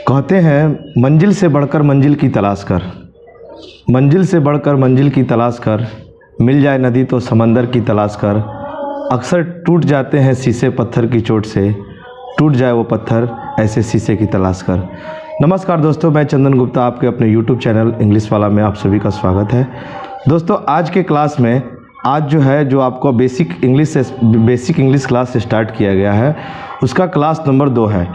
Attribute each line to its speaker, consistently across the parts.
Speaker 1: कहते हैं मंजिल से बढ़कर मंजिल की तलाश कर, मंजिल से बढ़कर मंजिल की तलाश कर, मिल जाए नदी तो समंदर की तलाश कर। अक्सर टूट जाते हैं शीशे पत्थर की चोट से, टूट जाए वो पत्थर ऐसे शीशे की तलाश कर। नमस्कार दोस्तों, मैं चंदन गुप्ता आपके अपने यूट्यूब चैनल इंग्लिश वाला में आप सभी का स्वागत है। दोस्तों आज के क्लास में जो आपको बेसिक इंग्लिश क्लास स्टार्ट किया गया है, उसका क्लास नंबर 2 है।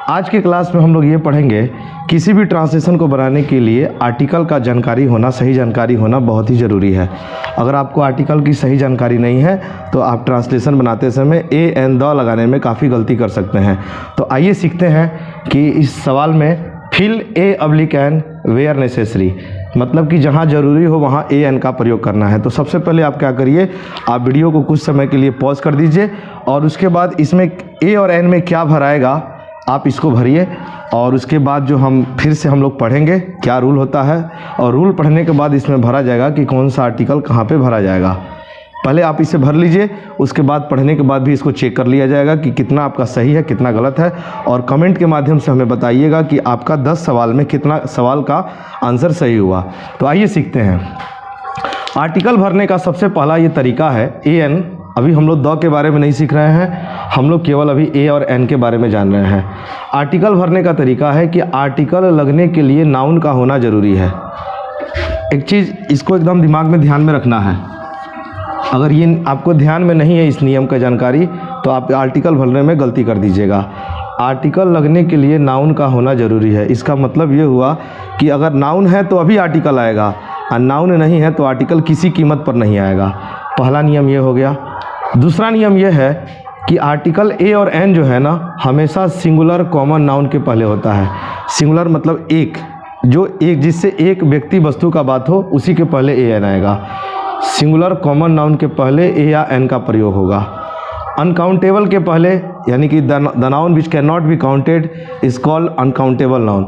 Speaker 1: आज के क्लास में हम लोग ये पढ़ेंगे, किसी भी ट्रांसलेशन को बनाने के लिए आर्टिकल का जानकारी होना, सही जानकारी होना बहुत ही ज़रूरी है। अगर आपको आर्टिकल की सही जानकारी नहीं है तो आप ट्रांसलेशन बनाते समय ए एन द लगाने में काफ़ी गलती कर सकते हैं। तो आइए सीखते हैं कि इस सवाल में fill a oblique an where necessary, मतलब कि जहाँ ज़रूरी हो वहाँ ए एन का प्रयोग करना है। तो सबसे पहले आप क्या करिए, आप वीडियो को कुछ समय के लिए पॉज कर दीजिए और उसके बाद इसमें ए और एन में क्या भराएगा आप इसको भरिए, और उसके बाद फिर से हम लोग पढ़ेंगे क्या रूल होता है, और रूल पढ़ने के बाद इसमें भरा जाएगा कि कौन सा आर्टिकल कहाँ पे भरा जाएगा। पहले आप इसे भर लीजिए, उसके बाद पढ़ने के बाद भी इसको चेक कर लिया जाएगा कि कितना आपका सही है कितना गलत है, और कमेंट के माध्यम से हमें बताइएगा कि आपका 10 सवाल में कितना सवाल का आंसर सही हुआ। तो आइए सीखते हैं। आर्टिकल भरने का सबसे पहला ये तरीका है ए एन। अभी हम लोग द के बारे में नहीं सीख रहे हैं, हम लोग केवल अभी ए और एन के बारे में जान रहे हैं। आर्टिकल भरने का तरीका है कि आर्टिकल लगने के लिए नाउन का होना ज़रूरी है। एक चीज़ इसको एकदम दिमाग में ध्यान में रखना है, अगर ये आपको ध्यान में नहीं है इस नियम का जानकारी तो आप आर्टिकल भरने में गलती कर दीजिएगा। आर्टिकल लगने के लिए नाउन का होना ज़रूरी है। इसका मतलब ये हुआ कि अगर नाउन है तो अभी आर्टिकल आएगा, और नाउन नहीं है तो आर्टिकल किसी कीमत पर नहीं आएगा। पहला नियम ये हो गया। दूसरा नियम यह है कि आर्टिकल ए और एन जो है ना, हमेशा सिंगुलर कॉमन नाउन के पहले होता है। सिंगुलर मतलब एक, जिससे एक व्यक्ति वस्तु का बात हो उसी के पहले ए एन आएगा। सिंगुलर कॉमन नाउन के पहले ए या एन का प्रयोग होगा। अनकाउंटेबल के पहले, यानी कि the noun which can not be counted is called uncountable noun.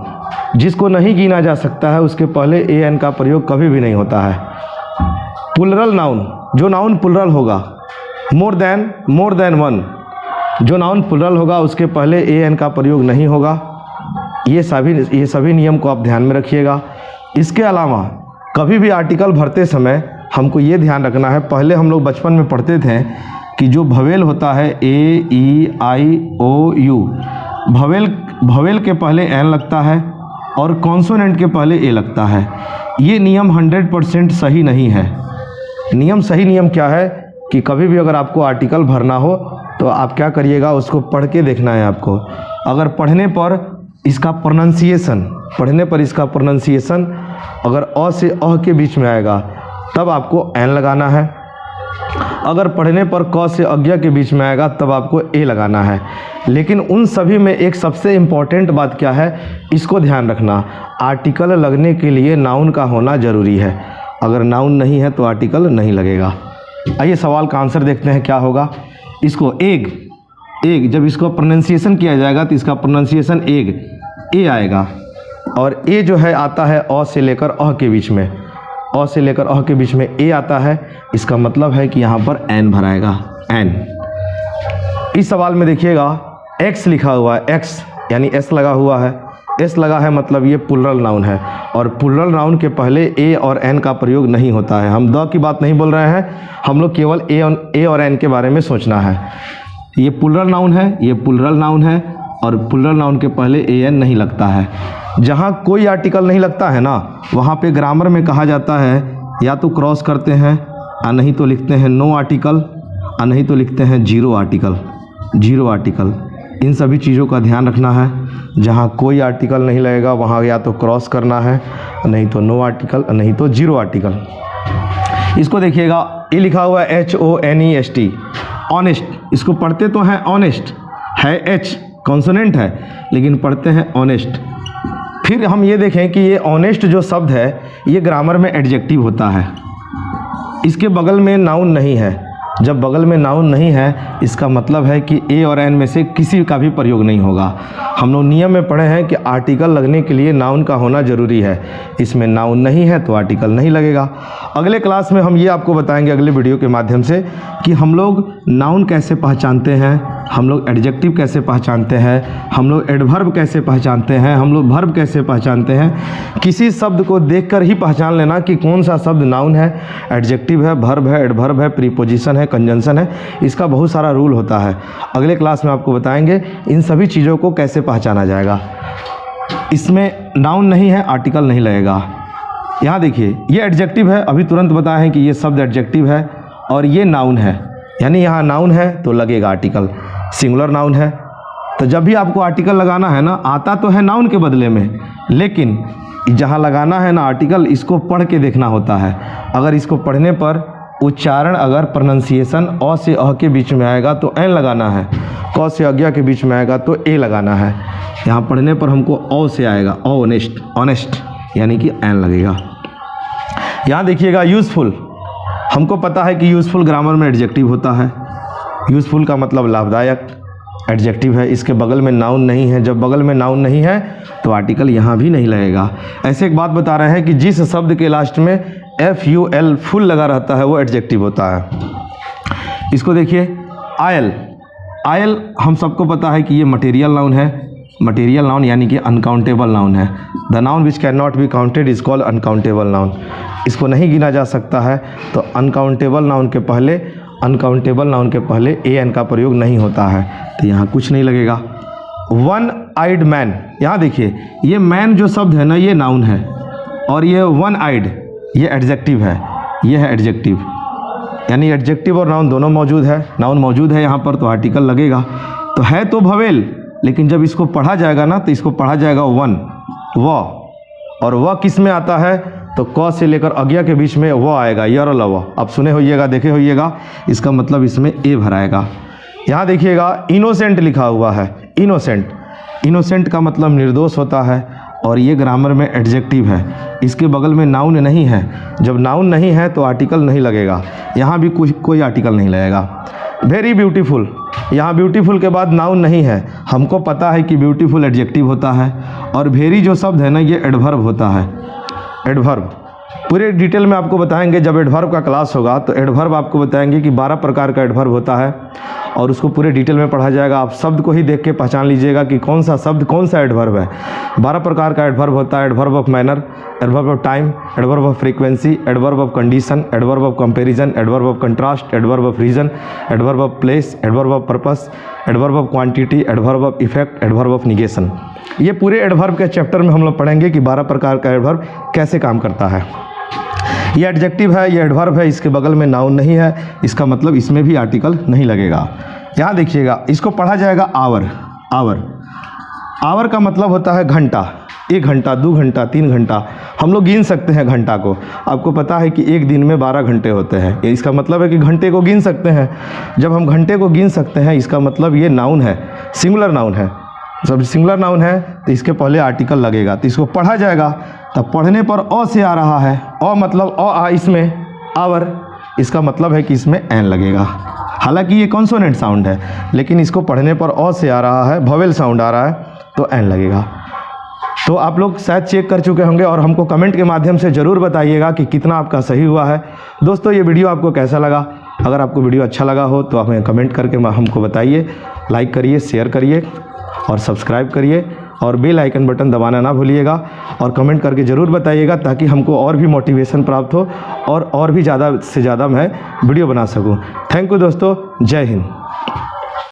Speaker 1: जिसको नहीं गिना जा सकता है उसके पहले ए एन का प्रयोग कभी भी नहीं होता है। प्लुरल नाउन, जो नाउन प्लुरल होगा, मोर देन वन, जो नाउन प्लुरल होगा उसके पहले ए एन का प्रयोग नहीं होगा। ये सभी नियम को आप ध्यान में रखिएगा। इसके अलावा कभी भी आर्टिकल भरते समय हमको ये ध्यान रखना है, पहले हम लोग बचपन में पढ़ते थे कि जो भवेल होता है ए ई आई ओ यू, भवेल के पहले एन लगता है और कॉन्सोनेंट के पहले ए लगता है। ये नियम 100% सही नहीं है। सही नियम क्या है कि कभी भी अगर आपको आर्टिकल भरना हो तो आप क्या करिएगा, उसको पढ़ के देखना है आपको। अगर पढ़ने पर इसका प्रोनाउंसिएशन अगर अ से अ के बीच में आएगा तब आपको एन लगाना है। अगर पढ़ने पर क से अज्ञा के बीच में आएगा तब आपको ए लगाना है। लेकिन उन सभी में एक सबसे इम्पॉर्टेंट बात क्या है, इसको ध्यान रखना, आर्टिकल लगने के लिए नाउन का होना ज़रूरी है। अगर नाउन नहीं है तो आर्टिकल नहीं लगेगा। आइए सवाल का आंसर देखते हैं क्या होगा। इसको एग जब इसको प्रोनाउंसिएशन किया जाएगा तो इसका प्रोनाउंसिएशन एग, ए आएगा, और ए जो है आता है अ से लेकर अ के बीच में, अ से लेकर अ के बीच में ए आता है। इसका मतलब है कि यहाँ पर एन भराएगा, एन। इस सवाल में देखिएगा एक्स लिखा हुआ है, एक्स यानी एस लगा हुआ है। एस लगा है मतलब ये प्लुरल नाउन है, और प्लुरल नाउन के पहले ए और एन का प्रयोग नहीं होता है। हम द की बात नहीं बोल रहे हैं, हम लोग केवल ए और एन के बारे में सोचना है। ये प्लुरल नाउन है, और प्लुरल नाउन के पहले ए एन नहीं लगता है। जहाँ कोई आर्टिकल नहीं लगता है ना, वहाँ पे ग्रामर में कहा जाता है या तो क्रॉस करते हैं, या नहीं तो लिखते हैं नो आर्टिकल, या नहीं तो लिखते हैं जीरो आर्टिकल। इन सभी चीज़ों का ध्यान रखना है। जहाँ कोई आर्टिकल नहीं लगेगा वहाँ या तो क्रॉस करना है, नहीं तो नो आर्टिकल, नहीं तो जीरो आर्टिकल। इसको देखिएगा, ये लिखा हुआ है HONEST, ऑनेस्ट। इसको पढ़ते तो हैं ऑनेस्ट, है एच कॉन्सोनेंट है, लेकिन पढ़ते हैं ऑनेस्ट। फिर हम ये देखें कि ये ऑनेस्ट जो शब्द है ये ग्रामर में एडजेक्टिव होता है। इसके बगल में नाउन नहीं है। जब बगल में नाउन नहीं है इसका मतलब है कि ए और एन में से किसी का भी प्रयोग नहीं होगा। हम लोग नियम में पढ़े हैं कि आर्टिकल लगने के लिए नाउन का होना ज़रूरी है। इसमें नाउन नहीं है तो आर्टिकल नहीं लगेगा। अगले क्लास में हम ये आपको बताएंगे, अगले वीडियो के माध्यम से, कि हम लोग नाउन कैसे पहचानते हैं, हम लोग एडजेक्टिव कैसे पहचानते हैं, हम लोग एडवर्ब कैसे पहचानते हैं, हम लोग वर्ब कैसे पहचानते हैं। किसी शब्द को देखकर ही पहचान लेना कि कौन सा शब्द नाउन है, एडजेक्टिव है, वर्ब है, एडवर्ब है, प्रीपोजिशन है, कंजंक्शन है। इसका बहुत सारा रूल होता है। अगले क्लास में आपको बताएंगे इन सभी चीज़ों को कैसे पहचाना जाएगा। इसमें नाउन नहीं है, आर्टिकल नहीं लगेगा। यहाँ देखिए ये एडजेक्टिव है, अभी तुरंत बताए हैं कि ये शब्द एडजेक्टिव है और ये नाउन है, यानी यहाँ नाउन है तो लगेगा आर्टिकल। सिंगुलर नाउन है तो जब भी आपको आर्टिकल लगाना है ना, आता तो है नाउन के बदले में, लेकिन जहाँ लगाना है ना आर्टिकल, इसको पढ़ के देखना होता है। अगर इसको पढ़ने पर उच्चारण, अगर प्रोनाउंसिएशन अ से अ के बीच में आएगा तो एन लगाना है, क से अज्ञा के बीच में आएगा तो ए लगाना है। यहाँ पढ़ने पर हमको ओ से आएगा, ऑनेस्ट, ऑनेस्ट यानी कि एन लगेगा। यहाँ देखिएगा यूज़फुल, हमको पता है कि यूज़फुल ग्रामर में एडजेक्टिव होता है। यूज़फुल का मतलब लाभदायक, एडजेक्टिव है। इसके बगल में नाउन नहीं है, जब बगल में नाउन नहीं है तो आर्टिकल यहाँ भी नहीं लगेगा। ऐसे एक बात बता रहे हैं कि जिस शब्द के लास्ट में FUL फुल लगा रहता है वो एडजेक्टिव होता है। इसको देखिए आयल, आयल हम सबको पता है कि ये मटेरियल नाउन है। मटेरियल नाउन यानी कि अनकाउंटेबल नाउन है। The noun which can not be counted is called uncountable noun. इसको नहीं गिना जा सकता है तो अनकाउंटेबल नाउन के पहले AN का प्रयोग नहीं होता है, तो यहाँ कुछ नहीं लगेगा। वन आइड मैन, यहाँ देखिए ये मैन जो शब्द है ना ये नाउन है और ये वन आइड ये एडजेक्टिव है, ये है एडजेक्टिव, यानी एडजेक्टिव और नाउन दोनों मौजूद है। नाउन मौजूद है यहाँ पर तो आर्टिकल लगेगा। तो है तो भवेल, लेकिन जब इसको पढ़ा जाएगा ना तो इसको पढ़ा जाएगा वन, व, और वह किस में आता है तो क से लेकर अज्ञा के बीच में वह आएगा, यर और लव। अब सुने होइएगा, देखे होइएगा, इसका मतलब इसमें ए भराएगा। यहाँ देखिएगा इनोसेंट लिखा हुआ है, इनोसेंट, इनोसेंट का मतलब निर्दोष होता है और ये ग्रामर में एडजेक्टिव है। इसके बगल में नाउन नहीं है, जब नाउन नहीं है तो आर्टिकल नहीं लगेगा, यहाँ भी कोई आर्टिकल नहीं लगेगा। वेरी ब्यूटीफुल, यहाँ ब्यूटीफुल के बाद नाउन नहीं है, हमको पता है कि ब्यूटीफुल एडजेक्टिव होता है और वेरी जो शब्द है ना ये एडवर्ब होता है। एडवर्ब पूरे डिटेल में आपको बताएंगे, जब एडवर्ब का क्लास होगा तो एडवर्ब आपको बताएंगे कि 12 प्रकार का एडवर्ब होता है और उसको पूरे डिटेल में पढ़ा जाएगा। आप शब्द को ही देख के पहचान लीजिएगा कि कौन सा शब्द कौन सा एडवर्ब है। 12 प्रकार का एडवर्ब होता है। Adverb of manner, adverb of time, adverb of frequency, adverb of condition, adverb of comparison, adverb of contrast, adverb of reason, adverb of place, adverb of purpose, adverb of quantity, adverb of effect, adverb of negation. ये पूरे adverb के chapter में हम लोग पढ़ेंगे कि 12 प्रकार का एडवर्ब कैसे काम करता है। ये एडजेक्टिव है, ये एडवर्ब है, इसके बगल में नाउन नहीं है, इसका मतलब इसमें भी आर्टिकल नहीं लगेगा। यहाँ देखिएगा इसको पढ़ा जाएगा आवर, आवर, आवर का मतलब होता है घंटा। 1 घंटा, 2 घंटा, 3 घंटा, हम लोग गिन सकते हैं घंटा को। आपको पता है कि एक दिन में 12 घंटे होते हैं, इसका मतलब है कि घंटे को गिन सकते हैं। जब हम घंटे को गिन सकते हैं इसका मतलब ये नाउन है, सिंगुलर नाउन है। जब सिंगुलर नाउन है तो इसके पहले आर्टिकल लगेगा, तो इसको पढ़ा जाएगा। तब पढ़ने पर अ से आ रहा है, अ मतलब अ इसमें आवर, इसका मतलब है कि इसमें एन लगेगा। हालांकि ये कॉन्सोनेंट साउंड है, लेकिन इसको पढ़ने पर अ से आ रहा है, वोवेल साउंड आ रहा है तो एन लगेगा। तो आप लोग शायद चेक कर चुके होंगे और हमको कमेंट के माध्यम से ज़रूर बताइएगा कि कितना आपका सही हुआ है। दोस्तों ये वीडियो आपको कैसा लगा? अगर आपको वीडियो अच्छा लगा हो तो हमें कमेंट करके हमको बताइए। लाइक करिए, शेयर करिए और सब्सक्राइब करिए और बेल आइकन बटन दबाना ना भूलिएगा और कमेंट करके ज़रूर बताइएगा ताकि हमको और भी मोटिवेशन प्राप्त हो और भी ज़्यादा से ज़्यादा मैं वीडियो बना सकूं। थैंक यू दोस्तों, जय हिंद।